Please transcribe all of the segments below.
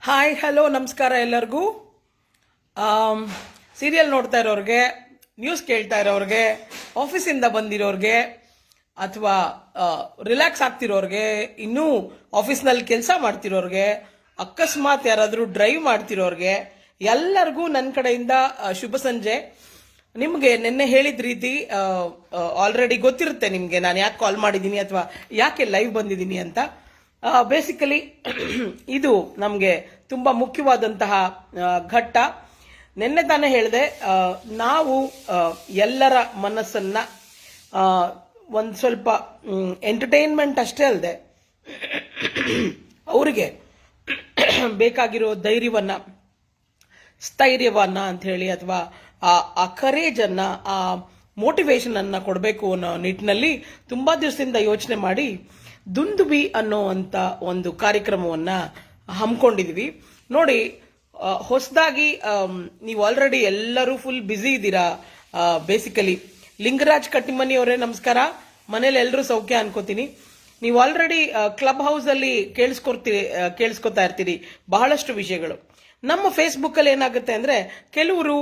Hi hello ನಮಸ್ಕಾರ ಎಲ್ಲರಿಗೂ. Serial ನೋಡ್ತಾ ಇರೋರಿಗೆ, ನ್ಯೂಸ್ ಕೇಳ್ತಾ ಇರೋರಿಗೆ, ಆಫೀಸಿಂದ ಬಂದಿರೋರಿಗೆ ಅಥವಾ ರಿಲ್ಯಾಕ್ಸ್ ಆಗ್ತಿರೋರಿಗೆ, ಇನ್ನೂ ಆಫೀಸ್ನಲ್ಲಿ ಕೆಲಸ ಮಾಡ್ತಿರೋರಿಗೆ, ಅಕಸ್ಮಾತ್ ಯಾರಾದರೂ ಡ್ರೈವ್ ಮಾಡ್ತಿರೋರಿಗೆ ಎಲ್ಲರಿಗೂ ನನ್ನ ಕಡೆಯಿಂದ ಶುಭ ಸಂಜೆ. ನಿಮಗೆ ನಿನ್ನೆ ಹೇಳಿದ ರೀತಿ ಆಲ್ರೆಡಿ ಗೊತ್ತಿರುತ್ತೆ ನಿಮಗೆ ನಾನು ಯಾಕೆ ಕಾಲ್ ಮಾಡಿದ್ದೀನಿ ಅಥವಾ ಯಾಕೆ ಲೈವ್ ಬಂದಿದ್ದೀನಿ ಅಂತ. ಬೇಸಿಕಲಿ ಇದು ನಮಗೆ ತುಂಬ ಮುಖ್ಯವಾದಂತಹ ಘಟ್ಟ. ನಿನ್ನೆ ತಾನೇ ಹೇಳಿದೆ, ನಾವು ಎಲ್ಲರ ಮನಸ್ಸನ್ನ ಒಂದು ಸ್ವಲ್ಪ ಎಂಟರ್ಟೈನ್ಮೆಂಟ್ ಅಷ್ಟೇ ಅಲ್ಲದೆ ಅವರಿಗೆ ಬೇಕಾಗಿರೋ ಧೈರ್ಯವನ್ನ, ಸ್ಥೈರ್ಯವನ್ನ ಅಂತ ಹೇಳಿ ಅಥವಾ ಆ ಕರೇಜನ್ನ, ಆ ಮೋಟಿವೇಶನ್ ಅನ್ನ ಕೊಡಬೇಕು ಅನ್ನೋ ನಿಟ್ಟಿನಲ್ಲಿ ತುಂಬಾ ದಿವಸದಿಂದ ಯೋಚನೆ ಮಾಡಿ ದುಂದುಬಿ ಅನ್ನೋವಂಥ ಒಂದು ಕಾರ್ಯಕ್ರಮವನ್ನ ಹಮ್ಮಿಕೊಂಡಿದ್ವಿ. ನೋಡಿ, ಹೊಸದಾಗಿ ನೀವು ಆಲ್ರೆಡಿ ಎಲ್ಲರೂ ಫುಲ್ ಬ್ಯುಸಿ ಇದ್ದೀರಾ. ಬೇಸಿಕಲಿ ಲಿಂಗರಾಜ್ ಕಟ್ಟಿಮನಿ ಅವರೇ ನಮಸ್ಕಾರ. ಮನೇಲಿ ಎಲ್ಲರೂ ಸೌಖ್ಯ ಅನ್ಕೋತೀನಿ. ನೀವು ಆಲ್ರೆಡಿ ಕ್ಲಬ್ ಹೌಸ್ ಅಲ್ಲಿ ಕೇಳಿಸ್ಕೊತಾ ಇರ್ತೀರಿ ಬಹಳಷ್ಟು ವಿಷಯಗಳು. ನಮ್ಮ ಫೇಸ್ಬುಕ್ ಅಲ್ಲಿ ಏನಾಗುತ್ತೆ ಅಂದ್ರೆ, ಕೆಲವರು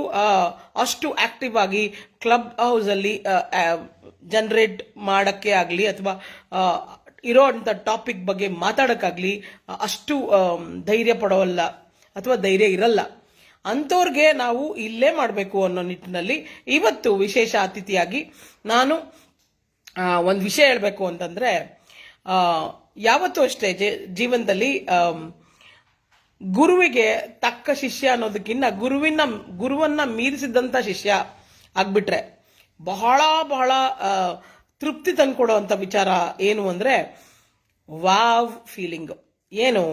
ಅಷ್ಟು ಆಕ್ಟಿವ್ ಆಗಿ ಕ್ಲಬ್ ಹೌಸ್ ಅಲ್ಲಿ ಜನರೇಟ್ ಮಾಡಕ್ಕೆ ಆಗ್ಲಿ ಅಥವಾ ಇರೋ ಅಂತ ಟಾಪಿಕ್ ಬಗ್ಗೆ ಮಾತಾಡಕ್ಕಾಗ್ಲಿ ಅಷ್ಟು ಧೈರ್ಯ ಪಡೋಲ್ಲ ಅಥವಾ ಧೈರ್ಯ ಇರಲ್ಲ. ಅಂಥವ್ರಿಗೆ ನಾವು ಇಲ್ಲೇ ಮಾಡಬೇಕು ಅನ್ನೋ ನಿಟ್ಟಿನಲ್ಲಿ ಇವತ್ತು ವಿಶೇಷ ಅತಿಥಿಯಾಗಿ ನಾನು ಒಂದು ವಿಷಯ ಹೇಳಬೇಕು ಅಂತಂದ್ರೆ, ಯಾವತ್ತೂ ಅಷ್ಟೇ ಜೀವನದಲ್ಲಿ ಗುರುವಿಗೆ ತಕ್ಕ ಶಿಷ್ಯ ಅನ್ನೋದಕ್ಕಿಂತ ಗುರುವನ್ನ ಮೀರಿಸಿದಂತ ಶಿಷ್ಯ ಆಗ್ಬಿಟ್ರೆ ಬಹಳ ಬಹಳ ತೃಪ್ತಿ ತಂದ್ಕೊಡುವಂತ ವಿಚಾರ ಏನು ಅಂದ್ರೆ, ವಾವ್ ಫೀಲಿಂಗ್. ಏನು,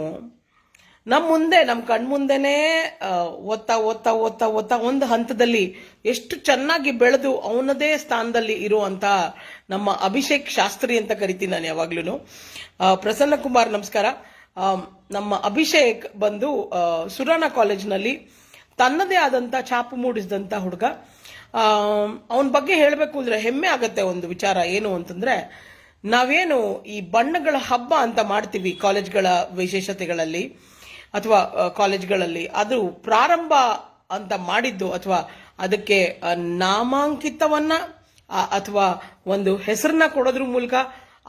ನಮ್ಮ ಕಣ್ಮುಂದೆನೇ ಓದ್ತಾ ಓದ್ತಾ ಓದ್ತಾ ಓದ್ತಾ ಒಂದು ಹಂತದಲ್ಲಿ ಎಷ್ಟು ಚೆನ್ನಾಗಿ ಬೆಳೆದು ಅವನದೇ ಸ್ಥಾನದಲ್ಲಿ ಇರುವಂತ ನಮ್ಮ ಅಭಿಷೇಕ್ ಶಾಸ್ತ್ರಿ ಅಂತ ಕರಿತೀನಿ ನಾನು ಯಾವಾಗ್ಲೂ. ಪ್ರಸನ್ನ ಕುಮಾರ್ ನಮಸ್ಕಾರ. ನಮ್ಮ ಅಭಿಷೇಕ್ ಬಂದು ಸುರಾನ ಕಾಲೇಜ್ನಲ್ಲಿ ತನ್ನದೇ ಆದಂತ ಛಾಪು ಮೂಡಿಸಿದಂತ ಹುಡುಗ. ಅವನ ಬಗ್ಗೆ ಹೇಳಬೇಕು ಅಂದ್ರೆ ಹೆಮ್ಮೆ ಆಗತ್ತೆ. ಒಂದು ವಿಚಾರ ಏನು ಅಂತಂದ್ರೆ, ನಾವೇನು ಈ ಬಣ್ಣಗಳ ಹಬ್ಬ ಅಂತ ಮಾಡ್ತೀವಿ ಕಾಲೇಜ್ಗಳ ವಿಶೇಷತೆಗಳಲ್ಲಿ ಅಥವಾ ಕಾಲೇಜ್ಗಳಲ್ಲಿ, ಅದು ಪ್ರಾರಂಭ ಅಂತ ಮಾಡಿದ್ದು ಅಥವಾ ಅದಕ್ಕೆ ನಾಮಾಂಕಿತವನ್ನ ಅಥವಾ ಒಂದು ಹೆಸರನ್ನ ಕೊಡೋದ್ರ ಮೂಲಕ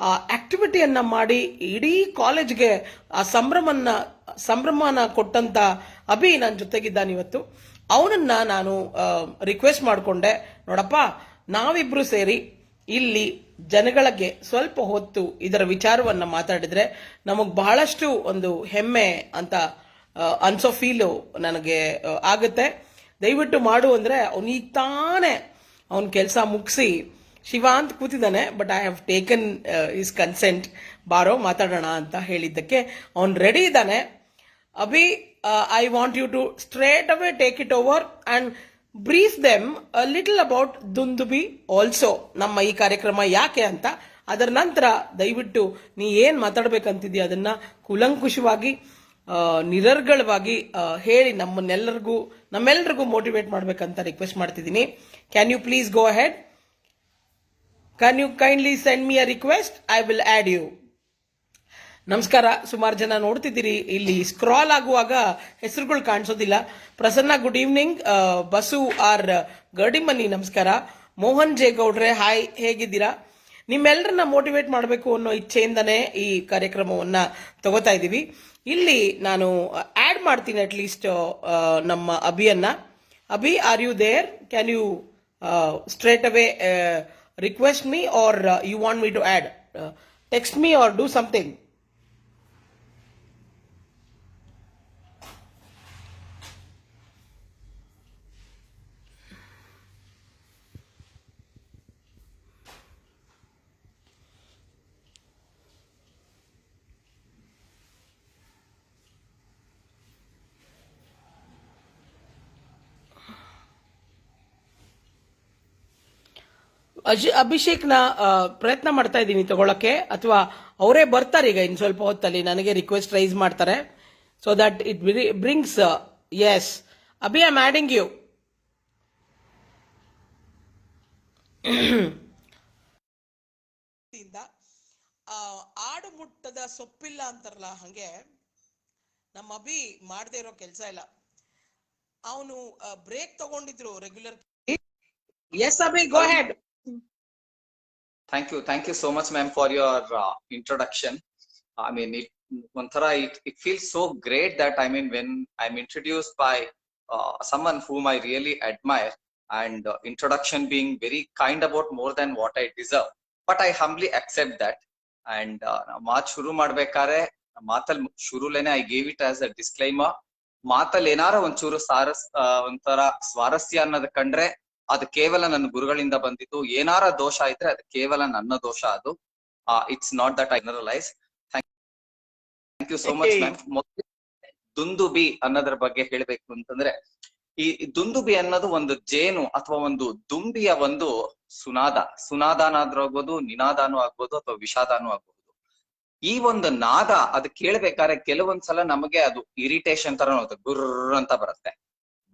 ಆ ಆಕ್ಟಿವಿಟಿಯನ್ನ ಮಾಡಿ ಇಡೀ ಕಾಲೇಜ್ಗೆ ಆ ಸಂಭ್ರಮನ ಕೊಟ್ಟಂತ ಅಭಿ ನನ್ನ ಜೊತೆಗಿದ್ದಾನೆ ಇವತ್ತು. ಅವನನ್ನ ನಾನು ರಿಕ್ವೆಸ್ಟ್ ಮಾಡಿಕೊಂಡೆ, ನೋಡಪ್ಪ, ನಾವಿಬ್ರು ಸೇರಿ ಇಲ್ಲಿ ಜನಗಳಿಗೆ ಸ್ವಲ್ಪ ಹೊತ್ತು ಇದರ ವಿಚಾರವನ್ನ ಮಾತಾಡಿದ್ರೆ ನಮಗ್ ಬಹಳಷ್ಟು ಒಂದು ಹೆಮ್ಮೆ ಅಂತ ಅನ್ಸೋ ಫೀಲು ನನಗೆ ಆಗುತ್ತೆ. ದಯವಿಟ್ಟು ಮಾಡು ಅಂದ್ರೆ ಅವನೀಗ ತಾನೇ ಅವನ ಕೆಲಸ ಮುಗಿಸಿ ಶಿವ ಅಂತ ಕೂತಿದ್ದಾನೆ. But I have taken is consent, ಬಾರೋ ಮಾತಾಡೋಣ ಅಂತ ಹೇಳಿದ್ದಕ್ಕೆ ಅವನ್ ರೆಡಿ ಇದ್ದಾನೆ. Abhi, I want you to straight away take it over and brief them a little about ದುಂದುಬಿ also. ನಮ್ಮ ಈ ಕಾರ್ಯಕ್ರಮ ಯಾಕೆ ಅಂತ, ಅದರ ನಂತರ ದಯವಿಟ್ಟು ನೀ ಏನ್ ಮಾತಾಡ್ಬೇಕಂತಿದ್ಯಾ ಅದನ್ನ ಕುಲಂಕುಷವಾಗಿ ನಿರರ್ಗಳವಾಗಿ ಹೇಳಿ ನಮ್ಮೆಲ್ಲರಿಗೂ ಮೋಟಿವೇಟ್ ಮಾಡ್ಬೇಕಂತ ರಿಕ್ವೆಸ್ಟ್ ಮಾಡ್ತಿದ್ದೀನಿ. Can you please go ahead? Can you kindly send me a request? I will add you. ನಮಸ್ಕಾರ. ಸುಮಾರು ಜನ ನೋಡ್ತಿದ್ದೀರಿ, ಇಲ್ಲಿ ಸ್ಕ್ರಾಲ್ ಆಗುವಾಗ ಹೆಸರುಗಳು ಕಾಣಿಸೋದಿಲ್ಲ. Prasanna good evening. Basu R Gadimani ನಮಸ್ಕಾರ. ಮೋಹನ್ ಜೆ ಗೌಡ್ರೆ ಹಾಯ್, ಹೇಗಿದ್ದೀರಾ? ನಿಮ್ಮೆಲ್ಲರನ್ನ ಮೋಟಿವೇಟ್ ಮಾಡಬೇಕು ಅನ್ನೋ ಇಚ್ಛೆಯಿಂದನೇ ಈ ಕಾರ್ಯಕ್ರಮವನ್ನ ತಗೋತಾ ಇದ್ದೀವಿ. ಇಲ್ಲಿ ನಾನು ಆಡ್ ಮಾಡ್ತೀನಿ ಅಟ್ಲೀಸ್ಟ್ ನಮ್ಮ ಅಭಿಯನ್ನ. Abhi, are you there? Can you straight away request me are you want me to add? Text me or do something. ಅಭಿಷೇಕ್ನ ಪ್ರಯತ್ನ ಮಾಡ್ತಾ ಇದ್ದೀನಿ ತಗೊಳಕ್ಕೆ, ಅಥವಾ ಅವರೇ ಬರ್ತಾರೆ ಈಗ ಇನ್ ಸ್ವಲ್ಪ ಹೊತ್ತಲ್ಲಿ ನನಗೆ ರಿಕ್ವೆಸ್ಟ್ ರೈಸ್ ಮಾಡ್ತಾರೆ. So that it brings us Abhi, I am adding you. ಆಡು ಮುಟ್ಟದ ಸೊಪ್ಪಿಲ್ಲ ಅಂತಾರಲ್ಲ, ಹಂಗೆ ನಮ್ಮ ಅಭಿ ಮಾಡದೇ ಇರೋ ಕೆಲಸ ಇಲ್ಲ. ಅವನು ಬ್ರೇಕ್ ತಗೊಂಡಿದ್ರು regular. Yes Abhi, go head. Thank you so much, ma'am, for your introduction. I mean, it feels so great that when I'm introduced by someone whom I really admire, and introduction being very kind about more than what I deserve, but I humbly accept that. And ಮಾತ್ ಶುರು ಮಾಡ್ಬೇಕಾದ್ರೆ ಮಾತಲ್ ಶುರುಲೇನೆ I gave it as a disclaimer. ಮಾತಲ್ ಏನಾರ ಒಂಚೂರು ಒಂಥರ ಸ್ವಾರಸ್ಯ ಅನ್ನೋದ್ ಕಂಡ್ರೆ ಅದು ಕೇವಲ ನನ್ನ ಗುರುಗಳಿಂದ ಬಂದಿದ್ದು. ಏನಾರ ದೋಷ ಇದ್ರೆ ಅದು ಕೇವಲ ನನ್ನ ದೋಷ. ಅದು it's not that I generalize. Thank you so much ma'am. Dundubhi ಅನ್ನೋದ್ರ ಬಗ್ಗೆ ಹೇಳ್ಬೇಕು ಅಂತಂದ್ರೆ, ಈ ದುಂದುಬಿ ಅನ್ನೋದು ಒಂದು ಜೇನು ಅಥವಾ ಒಂದು ದುಂಬಿಯ ಒಂದು ಸುನಾದಾನಾದ್ರೂ ಆಗ್ಬೋದು, ನಿನಾದಾನು ಆಗ್ಬೋದು, ಅಥವಾ ವಿಷಾದಾನು ಆಗ್ಬೋದು. ಈ ಒಂದು ನಾದ ಅದು ಕೇಳ್ಬೇಕಾದ್ರೆ ಕೆಲವೊಂದ್ಸಲ ನಮಗೆ ಅದು ಇರಿಟೇಷನ್ ತರ ಗುರ್ರ ಅಂತ ಬರುತ್ತೆ,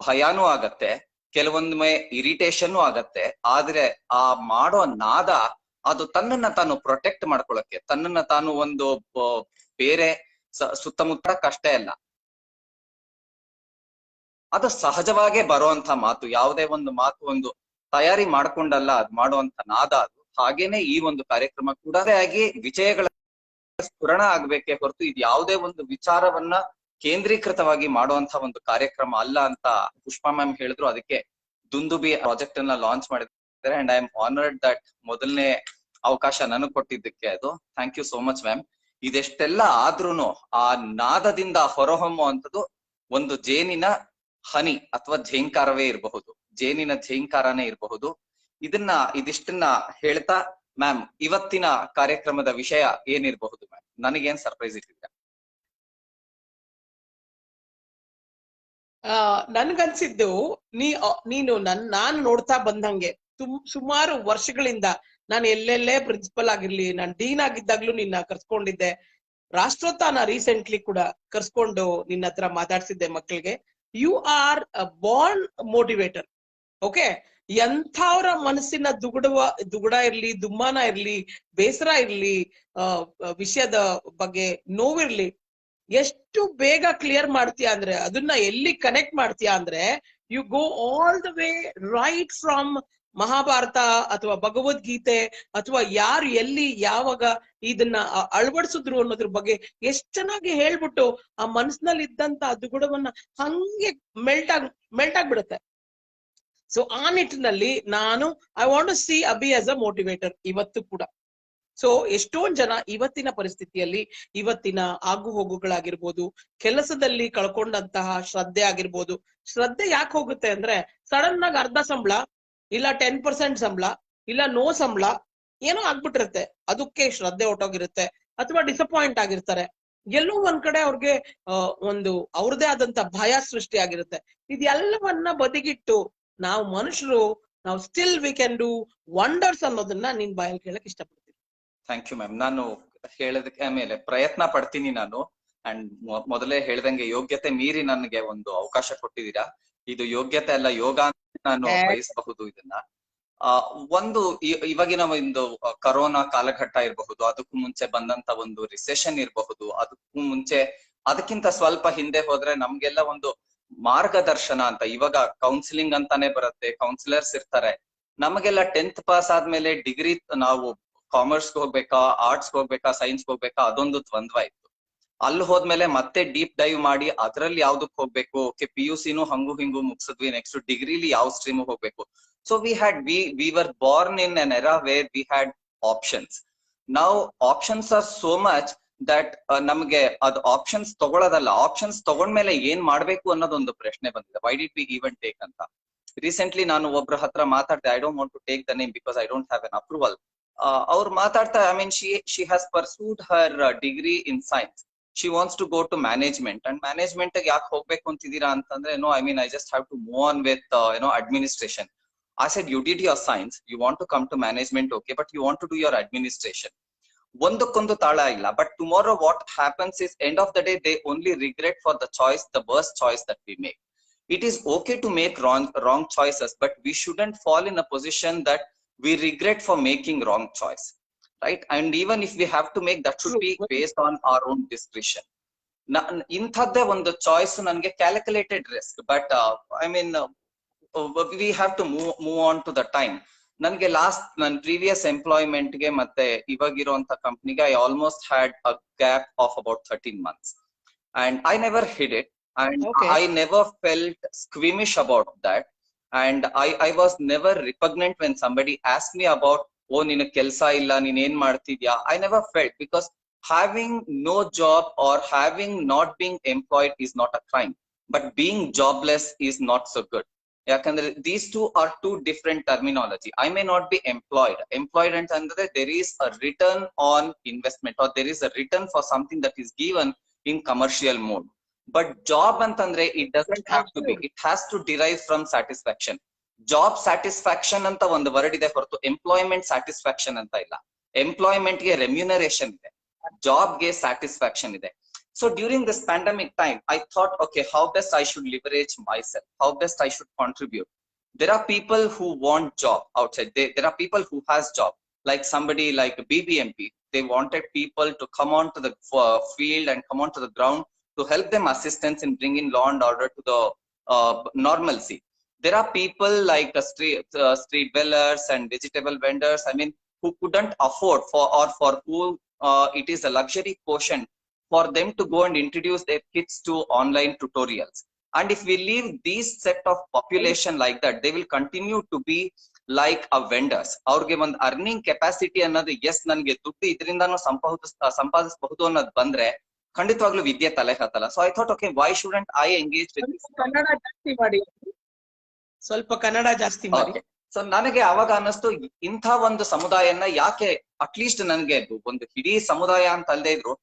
ಭಯಾನೂ ಆಗತ್ತೆ, ಕೆಲವೊಂದ್ಮೆ ಇರಿಟೇಷನ್ ಆಗತ್ತೆ. ಆದ್ರೆ ಆ ಮಾಡೋ ನಾದ ಅದು ತನ್ನನ್ನ ತಾನು ಪ್ರೊಟೆಕ್ಟ್ ಮಾಡ್ಕೊಳಕ್ಕೆ, ತನ್ನನ್ನ ತಾನು ಒಂದು ಬೇರೆ ಸುತ್ತಮುತ್ತ ಕಷ್ಟ ಇಲ್ಲ, ಅದು ಸಹಜವಾಗೇ ಬರುವಂತ ಮಾತು. ಯಾವುದೇ ಒಂದು ಮಾತು ಒಂದು ತಯಾರಿ ಮಾಡ್ಕೊಂಡಲ್ಲ ಅದ್ ಮಾಡುವಂತ ನಾದ ಅದು. ಹಾಗೇನೆ ಈ ಒಂದು ಕಾರ್ಯಕ್ರಮ ಕೂಡ ಆಗಿ ವಿಜಯಗಳ ಸ್ಫುರಣ ಆಗ್ಬೇಕೆ ಹೊರತು ಇದು ಯಾವುದೇ ಒಂದು ವಿಚಾರವನ್ನ ಕೇಂದ್ರೀಕೃತವಾಗಿ ಮಾಡುವಂತ ಒಂದು ಕಾರ್ಯಕ್ರಮ ಅಲ್ಲ ಅಂತ ಪುಷ್ಪಾ ಮ್ಯಾಮ್ ಹೇಳಿದ್ರು. ಅದಕ್ಕೆ ದುಂದುಬಿ ಪ್ರಾಜೆಕ್ಟ್ ಅನ್ನ ಲಾಂಚ್ ಮಾಡಿದ್ದಾರೆ. And I am honored that ಮೊದಲನೇ ಅವಕಾಶ ನನಗ್ ಕೊಟ್ಟಿದ್ದಕ್ಕೆ ಅದು. Thank you so much ma'am. ಇದೆಷ್ಟೆಲ್ಲ ಆದ್ರೂನು ಆ ನಾದದಿಂದ ಹೊರಹೊಮ್ಮುವಂಥದ್ದು ಒಂದು ಜೇನಿನ ಹನಿ ಅಥವಾ ಝೇಂಕಾರವೇ ಇರಬಹುದು, ಜೇನಿನ ಝೇಂಕಾರನೇ ಇರಬಹುದು. ಇದಿಷ್ಟನ್ನ ಹೇಳ್ತಾ ಮ್ಯಾಮ್, ಇವತ್ತಿನ ಕಾರ್ಯಕ್ರಮದ ವಿಷಯ ಏನಿರಬಹುದು ಮ್ಯಾಮ್? ನನಗೇನ್ ಸರ್ಪ್ರೈಸ್ ಇಟ್ಟಿದ್ದೀರಾ? ನನ್ಗನ್ಸಿದ್ದು ನೀನು ನಾನು ನೋಡ್ತಾ ಬಂದಂಗೆ ಸುಮಾರು ವರ್ಷಗಳಿಂದ ನಾನು ಎಲ್ಲೆಲ್ಲೇ ಪ್ರಿನ್ಸಿಪಲ್ ಆಗಿರ್ಲಿ, ನಾನು ಡೀನ್ ಆಗಿದ್ದಾಗ್ಲೂ ನಿನ್ನ ಕರ್ಸ್ಕೊಂಡಿದ್ದೆ, ರಾಷ್ಟ್ರೋತ್ಥಾನ ರೀಸೆಂಟ್ಲಿ ಕೂಡ ಕರ್ಸ್ಕೊಂಡು ನಿನ್ನ ಹತ್ರ ಮಾತಾಡ್ಸಿದ್ದೆ ಮಕ್ಕಳಿಗೆ. You are born motivator. Okay, ಎಂಥವ್ರ ಮನಸ್ಸಿನ ದುಗುಡ ಇರ್ಲಿ, ದುಮ್ಮಾನ ಇರ್ಲಿ, ಬೇಸರ ಇರ್ಲಿ, ವಿಷಯದ ಬಗ್ಗೆ ನೋವಿರ್ಲಿ, ಎಷ್ಟು ಬೇಗ ಕ್ಲಿಯರ್ ಮಾಡ್ತೀಯ ಅಂದ್ರೆ, ಅದನ್ನ ಎಲ್ಲಿ ಕನೆಕ್ಟ್ ಮಾಡ್ತೀಯ ಅಂದ್ರೆ, you go all the way right from Mahabharata ಅಥವಾ ಭಗವದ್ಗೀತೆ ಅಥವಾ ಯಾರು ಎಲ್ಲಿ ಯಾವಾಗ ಇದನ್ನ ಅಳವಡಿಸಿದ್ರು ಅನ್ನೋದ್ರ ಬಗ್ಗೆ ಎಷ್ಟ್ ಚೆನ್ನಾಗಿ ಹೇಳ್ಬಿಟ್ಟು ಆ ಮನಸ್ಸಿನಲ್ಲಿ ಇದ್ದಂತ ದುಗುಡವನ್ನ ಹಂಗೆ ಮೆಲ್ಟ್ ಆಗ್ಬಿಡುತ್ತೆ. ಸೊ ಆ ನಿಟ್ಟಿನಲ್ಲಿ ನಾನು I want to see Abhi as a motivator ಇವತ್ತು ಕೂಡ. ಸೊ ಎಷ್ಟೊಂದ್ ಜನ ಇವತ್ತಿನ ಪರಿಸ್ಥಿತಿಯಲ್ಲಿ, ಇವತ್ತಿನ ಆಗು ಹೋಗುಗಳಾಗಿರ್ಬೋದು, ಕೆಲಸದಲ್ಲಿ ಕಳ್ಕೊಂಡಂತಹ ಶ್ರದ್ಧೆ ಆಗಿರ್ಬೋದು. ಶ್ರದ್ಧೆ ಯಾಕೆ ಹೋಗುತ್ತೆ ಅಂದ್ರೆ, ಸಡನ್ ಆಗಿ ಅರ್ಧ ಸಂಬಳ ಇಲ್ಲ 10% ಸಂಬಳ ಇಲ್ಲ ನೋ ಸಂಬಳ ಏನೋ ಆಗ್ಬಿಟ್ಟಿರುತ್ತೆ, ಅದಕ್ಕೆ ಶ್ರದ್ಧೆ ಹೊಟ್ಟೋಗಿರುತ್ತೆ ಅಥವಾ ಡಿಸಪಾಯಿಂಟ್ ಆಗಿರ್ತಾರೆ. ಎಲ್ಲೋ ಒಂದ್ ಕಡೆ ಅವ್ರಿಗೆ ಒಂದು ಅವ್ರದೇ ಆದಂತ ಭಯ ಸೃಷ್ಟಿ ಆಗಿರುತ್ತೆ. ಇದೆಲ್ಲವನ್ನ ಬದಿಗಿಟ್ಟು ನಾವು ಮನುಷ್ಯರು, ನಾವು still we can do wonders ಅನ್ನೋದನ್ನ ನಿನ್ ಬಾಯಲ್ಲಿ ಕೇಳಕ್ ಇಷ್ಟಪಡ್ತೀನಿ. Thank you ma'am. ನಾನು ಹೇಳೋದಕ್ಕೆ ಮೇಲೆ ಪ್ರಯತ್ನ ಪಡ್ತೀನಿ ನಾನು. ಅಂಡ್ ಮೊದಲೇ ಹೇಳ್ದಂಗೆ ಯೋಗ್ಯತೆ ಮೀರಿ ನನಗೆ ಒಂದು ಅವಕಾಶ ಕೊಟ್ಟಿದ್ದೀರಾ. ಇದು ಯೋಗ್ಯತೆ ಅಲ್ಲ, ಯೋಗ ನಾನು ಬಯಸಬಹುದು ಇದನ್ನ. ಒಂದು ಇವಾಗಿನ ಒಂದು ಕರೋನಾ ಕಾಲಘಟ್ಟ ಇರಬಹುದು, ಅದಕ್ಕೂ ಮುಂಚೆ ಬಂದಂತ ಒಂದು ರಿಸೆಷನ್ ಇರಬಹುದು, ಅದಕ್ಕೂ ಮುಂಚೆ ಅದಕ್ಕಿಂತ ಸ್ವಲ್ಪ ಹಿಂದೆ ಹೋದ್ರೆ ನಮ್ಗೆಲ್ಲ ಒಂದು ಮಾರ್ಗದರ್ಶನ ಅಂತ, ಇವಾಗ ಕೌನ್ಸಿಲಿಂಗ್ ಅಂತಾನೆ ಬರುತ್ತೆ, ಕೌನ್ಸಿಲರ್ಸ್ ಇರ್ತಾರೆ. ನಮಗೆಲ್ಲ 10th ಪಾಸ್ ಆದ್ಮೇಲೆ ಡಿಗ್ರಿ ನಾವು ಕಾಮರ್ಸ್ ಹೋಗ್ಬೇಕಾ, ಆರ್ಟ್ಸ್ ಹೋಗ್ಬೇಕಾ, ಸೈನ್ಸ್ ಹೋಗ್ಬೇಕಾ, ಅದೊಂದು ದ್ವಂದ್ವ ಇತ್ತು. ಅಲ್ಲಿ ಹೋದ್ಮೇಲೆ ಮತ್ತೆ ಡೀಪ್ ಡೈವ್ ಮಾಡಿ ಅದ್ರಲ್ಲಿ ಯಾವ್ದಕ್ ಹೋಗ್ಬೇಕು, PUC-ನೂ ಹಂಗು ಹಿಂಗು ಮುಗಿಸಿದ್ವಿ, ನೆಕ್ಸ್ಟ್ ಡಿಗ್ರಿಲಿ ಯಾವ ಸ್ಟ್ರೀಮ್ ಹೋಗ್ಬೇಕು. So we were born in an era where we had options. Now options are so much that ನಮ್ಗೆ ಅದು ಆಪ್ಷನ್ಸ್ ತಗೊಳ್ಳೋದಲ್ಲ, ಆಪ್ಷನ್ಸ್ ತಗೊಂಡ್ಮೇಲೆ ಏನ್ ಮಾಡ್ಬೇಕು ಅನ್ನೋದೊಂದು ಪ್ರಶ್ನೆ ಬಂದಿದೆ. Why did we even take ಅಂತ. ರೀಸೆಂಟ್ಲಿ ನಾನು ಒಬ್ರ ಹತ್ರ ಮಾತಾಡ್ದೆ, I don't want to take the name because I don't have an approval. ಅವ್ರು ಮಾತಾಡ್ತಾ, she has pursued her degree in science. She wants to go to management, and management ಯಾಕೆ ಹೋಗ್ಬೇಕು ಅಂತಿದ್ದೀರಾ ಅಂತಂದ್ರೆ, no, I just have to move on with administration. I said, you did your science, you want to come to management, okay, but you want to do your administration. ಒಂದಕ್ಕೊಂದು ತಾಳ ಇಲ್ಲ. But tomorrow what happens is, end of the day, they only regret for the choice, the worst choice that we make. It is okay to make wrong choices, but we shouldn't fall in a position that we regret for making wrong choice, right? And even if we have to make, that should be based on our own discretion. ಇಂಥದ್ದೇ ಒಂದು choice ನನ್ಗೆ calculated risk. But I mean we have to move on to the time. ನನ್ಗೆ ನನ್ನ previous employment ಗೆ ಮತ್ತೆ ಇವಾಗಿರುವಂತ ಕಂಪ್ನಿಗೆ I almost had a gap of about 13 months and I never hid it, and Okay. I never felt squeamish about that, and I was never repugnant when somebody asked me about, oh nina kelsa illa nin en martidya. I never felt, because having no job or having not being employed is not a crime, but being jobless is not so good. Yakandre these two are two different terminology. I may not be employed antandre there is a return on investment, or there is a return for something that is given in commercial mode. But job antandre it doesn't have to be, it has to derive from satisfaction. Job satisfaction anta ಒಂದು word ಇದೆ ಹೊರತು employment satisfaction ಅಂತ ಇಲ್ಲ. Employment ಗೆ remuneration ಇದೆ, job ಗೆ satisfaction ಇದೆ. So during this pandemic time, I thought, okay, how best I should leverage myself, how best I should contribute. There are people who want job outside. There are people who has job, like somebody like BBMP. They wanted people to come on to the field and come on to the ground to help them assistance in bringing law and order to the normalcy. There are people like street dwellers and vegetable vendors, I mean, who couldn't afford for who it is a luxury quotient for them to go and introduce their kids to online tutorials. And if we leave these set of population like that, they will continue to be like a vendors. Aurge ಒಂದು earning capacity ಅನ್ನೋದು yes ನನಗೆ ದುಡ್ಡು ಇದರಿಂದಾನು ಸಂಪಾದಿಸಬಹುದು ಅನ್ನೋದು ಬಂದ್ರೆ ಖಂಡಿತವಾಗ್ಲೂ ವಿದ್ಯೆ ತಲೆ ಹತ್ತಲ್ಲ. So I thought, okay, why shouldn't I engage with Kannada ಜಾಸ್ತಿ ಮಾಡಿ, ಸ್ವಲ್ಪ ಕನ್ನಡ ಜಾಸ್ತಿ ಮಾಡಿ. ಸೊ ನನಗೆ ಅವಾಗ ಅನ್ನಿಸ್ತು, ಇಂಥ ಒಂದು ಸಮುದಾಯನ ಯಾಕೆ ಅಟ್ಲೀಸ್ಟ್ ನನಗೆ ಒಂದು ಇಡೀ ಸಮುದಾಯ ಅಂತ ಅಲ್ಲದೆ ಇದ್ರು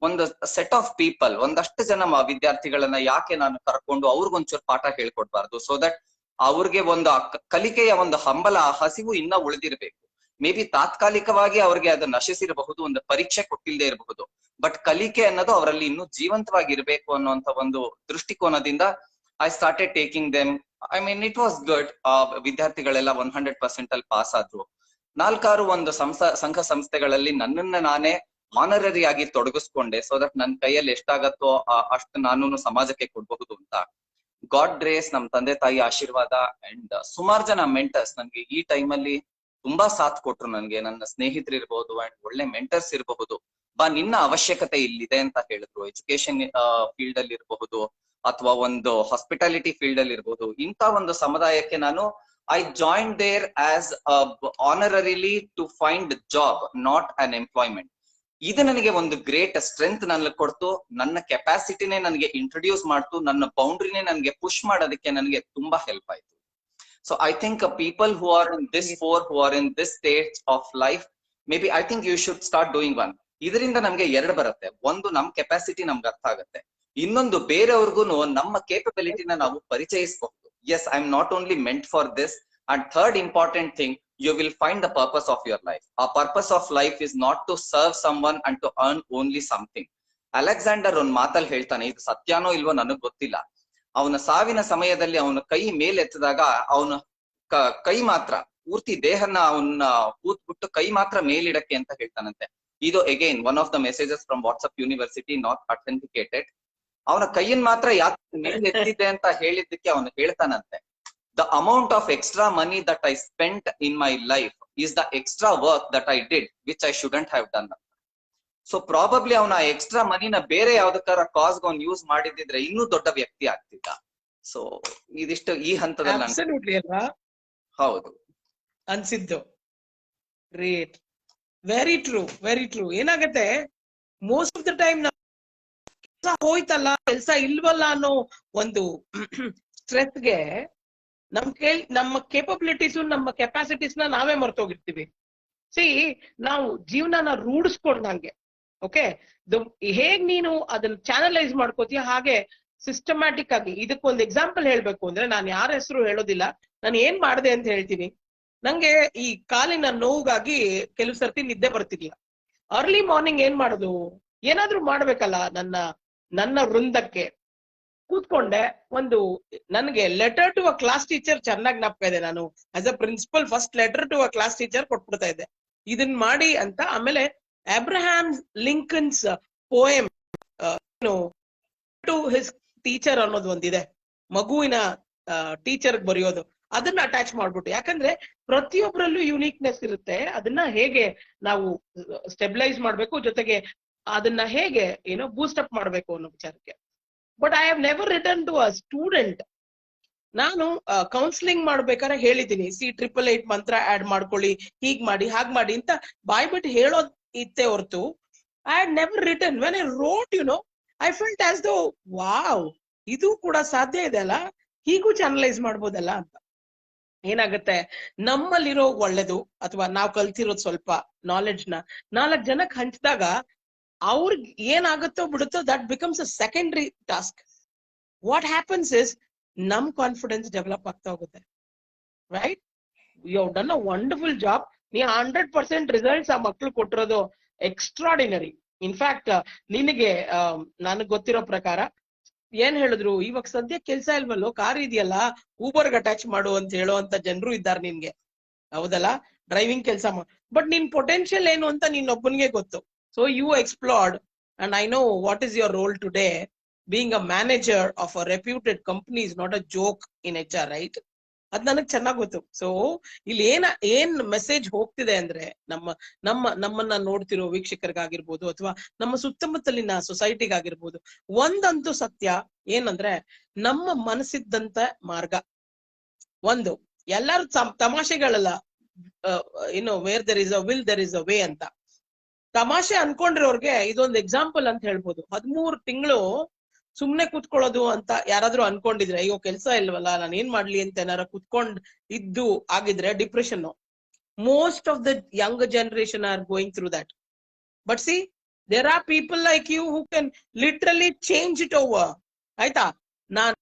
ಒಂದು ಸೆಟ್ ಆಫ್ ಪೀಪಲ್, ಒಂದಷ್ಟು ಜನ ವಿದ್ಯಾರ್ಥಿಗಳನ್ನ ಯಾಕೆ ನಾನು ಕರ್ಕೊಂಡು ಅವ್ರಿಗೊಂಚೂರು ಪಾಠ ಹೇಳ್ಕೊಡ್ಬಾರ್ದು, ಸೊ ದಟ್ ಅವ್ರಿಗೆ ಒಂದು ಕಲಿಕೆಯ ಒಂದು ಹಂಬಲ, ಹಸಿವು ಇನ್ನ ಉಳಿದಿರ್ಬೇಕು. ಮೇ ಬಿ ತಾತ್ಕಾಲಿಕವಾಗಿ ಅವ್ರಿಗೆ ಅದು ನಶಿಸಿರಬಹುದು, ಒಂದು ಪರೀಕ್ಷೆ ಕೊಟ್ಟಿಲ್ಲದೆ ಇರಬಹುದು, ಬಟ್ ಕಲಿಕೆ ಅನ್ನೋದು ಅವರಲ್ಲಿ ಇನ್ನೂ ಜೀವಂತವಾಗಿರ್ಬೇಕು ಅನ್ನುವಂತ ಒಂದು ದೃಷ್ಟಿಕೋನದಿಂದ I started taking them. I mean it was good. ವಿದ್ಯಾರ್ಥಿಗಳೆಲ್ಲ 100% ಅಲ್ಲಿ ಪಾಸ್ ಆದ್ರು. 4-6 ಒಂದು ಸಂಘ ಸಂಸ್ಥೆಗಳಲ್ಲಿ ನನ್ನನ್ನ ನಾನೇ ಆನರರಿ ಆಗಿ ತೊಡಗಿಸ್ಕೊಂಡೆ, ಸೊ ದಟ್ ನನ್ನ ಕೈಯಲ್ಲಿ ಎಷ್ಟಾಗತ್ತೋ ಅಷ್ಟು ನಾನು ಸಮಾಜಕ್ಕೆ ಕೊಡ್ಬಹುದು ಅಂತ. ಗಾಡ್ ಗ್ರೇಸ್, ನಮ್ ತಂದೆ ತಾಯಿ ಆಶೀರ್ವಾದ ಅಂಡ್ ಸುಮಾರು ಜನ ಮೆಂಟರ್ಸ್ ನನ್ಗೆ ಈ ಟೈಮಲ್ಲಿ ತುಂಬಾ ಸಾಥ್ ಕೊಟ್ರು. ನನ್ಗೆ ನನ್ನ ಸ್ನೇಹಿತರು ಇರಬಹುದು ಅಂಡ್ ಒಳ್ಳೆ ಮೆಂಟರ್ಸ್ ಇರಬಹುದು. ನಿನ್ನ ಅವಶ್ಯಕತೆ ಇಲ್ಲಿದೆ ಅಂತ ಹೇಳಿದ್ರು. ಎಜುಕೇಶನ್ ಫೀಲ್ಡ್ ಅಲ್ಲಿ ಇರಬಹುದು ಅಥವಾ ಒಂದು ಹಾಸ್ಪಿಟಾಲಿಟಿ ಫೀಲ್ಡ್ ಅಲ್ಲಿ ಇರಬಹುದು. ಇಂಥ ಒಂದು ಸಮುದಾಯಕ್ಕೆ ನಾನು I join there as honorarily to find job, not an employment. ಇದು ನನಗೆ ಒಂದು ಗ್ರೇಟ್ ಸ್ಟ್ರೆಂತ್ ನನಗೆ ಕೊಡ್ತು. ನನ್ನ ಕೆಪಾಸಿಟಿನೇ ನನಗೆ ಇಂಟ್ರೊಡ್ಯೂಸ್ ಮಾಡ್ತು, ನನ್ನ ಬೌಂಡ್ರಿನೇ ನನಗೆ ಪುಷ್ ಮಾಡೋದಕ್ಕೆ ನನಗೆ ತುಂಬಾ ಹೆಲ್ಪ್ ಆಯ್ತು. So I think people who are in this who are in this stage of life, maybe I think you should start doing one. ಇದರಿಂದ ನಮ್ಗೆ 2 ಬರುತ್ತೆ. ಒಂದು, ನಮ್ ಕೆಪಾಸಿಟಿ ನಮ್ಗೆ ಅರ್ಥ ಆಗುತ್ತೆ. ಇನ್ನೊಂದು, ಬೇರೆಯವ್ರಿಗೂ ನಮ್ಮ ಕೇಪಬಿಲಿಟಿನ ನಾವು ಪರಿಚಯಿಸಬಹುದು. Yes, I am not only meant for this. And third important thing, you will find the purpose of your life. Our purpose of life is not to serve someone and to earn only something. Alexander ಒಂದ್ ಮಾತಲ್ಲಿ ಹೇಳ್ತಾನೆ, ಇದು ಸತ್ಯಾನೋ ಇಲ್ವೋ ನನಗ್ ಗೊತ್ತಿಲ್ಲ. ಅವನ ಸಾವಿನ ಸಮಯದಲ್ಲಿ ಅವನ ಕೈ ಮೇಲೆತ್ತಿದಾಗ ಅವನ ಕೈ ಮಾತ್ರ, ಪೂರ್ತಿ ದೇಹನ ಅವನ್ನ ಕೂತ್ಬಿಟ್ಟು ಕೈ ಮಾತ್ರ ಮೇಲಿಡಕ್ಕೆ ಅಂತ ಹೇಳ್ತಾನಂತೆ. ಇದು again one of the messages from WhatsApp university, not authenticated. ಅವನ ಕೈಯನ್ ಮಾತ್ರ ಯಾಕೆ ಮೇಲೆತ್ತಿದ್ದೆ ಅಂತ ಹೇಳಿದ್ದಕ್ಕೆ ಅವನು ಹೇಳ್ತಾನಂತೆ, the amount of extra money that I spent in my life is the extra work that I did, which I shouldn't have done. So probably ಅವನ extra ಮನಿನ ಬೇರೆ ಯಾವ್ದಕ್ಕಾರ ಕಾಸ್ ಗೆ use ಮಾಡಿದ್ರೆ ಇನ್ನೂ ದೊಡ್ಡ ವ್ಯಕ್ತಿ ಆಗ್ತಿದ್ದ. ಸೊ ಇದಿಷ್ಟು ಈ ಹಂತದಲ್ಲಿ ಹೌದು ಅನ್ಸಿದ್ದು. Great, very true, very true. ಏನಾಗತ್ತೆ, ಮೋಸ್ಟ್ ಆಫ್ ದ ಟೈಮ್ ಕೆಲಸ ಹೋಯ್ತಲ್ಲ, ಕೆಲಸ ಇಲ್ವಲ್ಲ ಅನ್ನೋ ಒಂದು ಸ್ಟ್ರೆಸ್ಗೆ ನಮ್ಮ ಕೇಪಬಿಲಿಟೀಸ್, ನಮ್ಮ ಕೆಪಾಸಿಟೀಸ್ ನಾವೇ ಮರ್ತೋಗಿರ್ತೀವಿ. ನಾವು ಜೀವನನ ರೂಢಿಸ್ಕೊಂಡಂಗೆ, ಓಕೆ, ಹೇಗ್ ನೀನು ಅದನ್ನ ಚಾನಲೈಸ್ ಮಾಡ್ಕೋತೀಯ ಹಾಗೆ ಸಿಸ್ಟಮ್ಯಾಟಿಕ್ ಆಗಿ. ಇದಕ್ಕೊಂದು ಎಕ್ಸಾಂಪಲ್ ಹೇಳ್ಬೇಕು ಅಂದ್ರೆ, ನಾನು ಯಾರ ಹೆಸರು ಹೇಳೋದಿಲ್ಲ, ನಾನು ಏನ್ ಮಾಡಿದೆ ಅಂತ ಹೇಳ್ತೀನಿ. ನಂಗೆ ಈ ಕಾಲಿನ ನೋವುಗಾಗಿ ಕೆಲವು ಸರ್ತಿ ನಿದ್ದೆ ಬರ್ತಿರ್ಲಿಲ್ಲ. ಅರ್ಲಿ ಮಾರ್ನಿಂಗ್ ಏನ್ ಮಾಡೋದು, ಏನಾದ್ರೂ ಮಾಡ್ಬೇಕಲ್ಲ. ನನ್ನ ವೃಂದಕ್ಕೆ ಕೂತ್ಕೊಂಡೆ, ಒಂದು ನನಗೆ letter to a class teacher ಚೆನ್ನಾಗಿ ಜ್ಞಾಪಕ ಇದೆ. ನಾನು as a principal first letter to a class teacher ಕೊಟ್ಬಿಡ್ತಾ ಇದ್ದೆ, ಇದನ್ ಮಾಡಿ ಅಂತ. ಆಮೇಲೆ Abraham Lincoln's poem to his teacher ಅನ್ನೋದು ಒಂದಿದೆ, ಮಗುವಿನ ಟೀಚರ್ ಬರೆಯೋದು, ಅದನ್ನ ಅಟ್ಯಾಚ್ ಮಾಡ್ಬಿಟ್ಟು. ಯಾಕಂದ್ರೆ ಪ್ರತಿಯೊಬ್ಬರಲ್ಲೂ ಯುನೀಕ್ನೆಸ್ ಇರುತ್ತೆ, ಅದನ್ನ ಹೇಗೆ ನಾವು ಸ್ಟೆಬಿಲೈಸ್ ಮಾಡ್ಬೇಕು, ಜೊತೆಗೆ ಅದನ್ನ ಹೇಗೆ ಏನೋ ಬೂಸ್ಟ್ ಅಪ್ ಮಾಡ್ಬೇಕು ಅನ್ನೋ ವಿಚಾರಕ್ಕೆ. But I have never return to a student. ನಾನು ಕೌನ್ಸಿಲಿಂಗ್ ಮಾಡ್ಬೇಕಾದ್ರೆ ಹೇಳಿದ್ದೀನಿ, C888 ಮಂತ್ರ ಆಡ್ ಮಾಡ್ಕೊಳ್ಳಿ, ಹೀಗ್ ಮಾಡಿ ಹಾಗ್ ಮಾಡಿ ಅಂತ ಬಾಯ್ಬಿಟ್ಟು ಹೇಳೋದ್ ಇತ್ತೆ ಹೊರತು I had never return. When I wrote I felt as ದೋ ವಾವ್, ಇದು ಕೂಡ ಸಾಧ್ಯ ಇದೆ ಅಲ್ಲ, ಹೀಗೂ ಚಾನಲೈಸ್ ಮಾಡ್ಬೋದಲ್ಲ ಅಂತ. ಏನಾಗುತ್ತೆ, ನಮ್ಮಲ್ಲಿರೋ ಒಳ್ಳೇದು ಅಥವಾ ನಾವು ಕಲ್ತಿರೋದು ಸ್ವಲ್ಪ ನಾಲೆಡ್ಜ್ ನ 4 ಜನಕ್ಕೆ ಹಂಚಿದಾಗ ಅವ್ರಿಗೆ ಏನಾಗುತ್ತೋ ಬಿಡುತ್ತೋ, that becomes a secondary task. What happens is ನಮ್ ಕಾನ್ಫಿಡೆನ್ಸ್ ಡೆವಲಪ್ ಆಗ್ತಾ ಹೋಗುತ್ತೆ. Right, you have done a wonderful job. ನೀ 100% ರಿಸಲ್ಟ್ಸ್ ಆ ಮಕ್ಳು ಕೊಟ್ಟಿರೋದು ಎಕ್ಸ್ಟ್ರಾಡಿನರಿ. ಇನ್ಫ್ಯಾಕ್ಟ್ ನಿನಗೆ ನನಗ್ ಗೊತ್ತಿರೋ ಪ್ರಕಾರ ಏನ್ ಹೇಳಿದ್ರು, ಇವಾಗ ಸದ್ಯ ಕೆಲ್ಸ ಇಲ್ವಲ್ಲೋ, ಕಾರ್ ಇದೆಯಲ್ಲ, ಊಬರ್ಗ್ ಅಟ್ಯಾಚ್ ಮಾಡು ಅಂತ ಹೇಳುವಂತ ಜನರು ಇದ್ದಾರೆ ನಿನ್ಗೆ, ಹೌದಲ್ಲ, ಡ್ರೈವಿಂಗ್ ಕೆಲಸ ಬಟ್ ನಿನ್ ಪೊಟೆನ್ಶಿಯಲ್ ಏನು ಅಂತ ನಿನ್ನೊಬ್ಬನಿಗೆ ಗೊತ್ತು. So you explored and I know what is your role today. Being a manager of a reputed company is not a joke in HR, right? ಅದ್ ನನಗ್ ಚೆನ್ನಾಗ್ ಗೊತ್ತು. ಸೊ ಇಲ್ಲಿ ಏನ್ ಮೆಸೇಜ್ ಹೋಗ್ತಿದೆ ಅಂದ್ರೆ, ನಮ್ಮನ್ನ ನೋಡ್ತಿರೋ ವೀಕ್ಷಕರಿಗಾಗಿರ್ಬೋದು ಅಥವಾ ನಮ್ಮ ಸುತ್ತಮುತ್ತಲಿನ ಸೊಸೈಟಿಗಾಗಿರ್ಬೋದು, ಒಂದಂತೂ ಸತ್ಯ ಏನಂದ್ರೆ, ನಮ್ಮ ಮನಸ್ಸಿದ್ದಂತ ಮಾರ್ಗ ಒಂದು. ಎಲ್ಲಾರು ತಮಾಷೆಗಳಲ್ಲ, where there is a will there is a way ಅಂತ. ತಮಾಷೆ ಅನ್ಕೊಂಡಿರೋರ್ಗೆ ಇದೊಂದು ಎಕ್ಸಾಂಪಲ್ ಅಂತ ಹೇಳ್ಬೋದು. 13 ತಿಂಗಳು ಸುಮ್ನೆ ಕೂತ್ಕೊಳ್ಳೋದು ಅಂತ ಯಾರಾದ್ರೂ ಅನ್ಕೊಂಡಿದ್ರೆ, ಅಯ್ಯೋ ಕೆಲ್ಸ ಇಲ್ವಲ್ಲ, ನಾನು ಏನ್ ಮಾಡ್ಲಿ ಅಂತ ಏನಾರ ಕುತ್ಕೊಂಡ್ ಇದ್ದು ಆಗಿದ್ರೆ depression. Most of the young generation are going through that. But see, there are people like you who can literally change it over. ಆಯ್ತಾ? ನಾನ್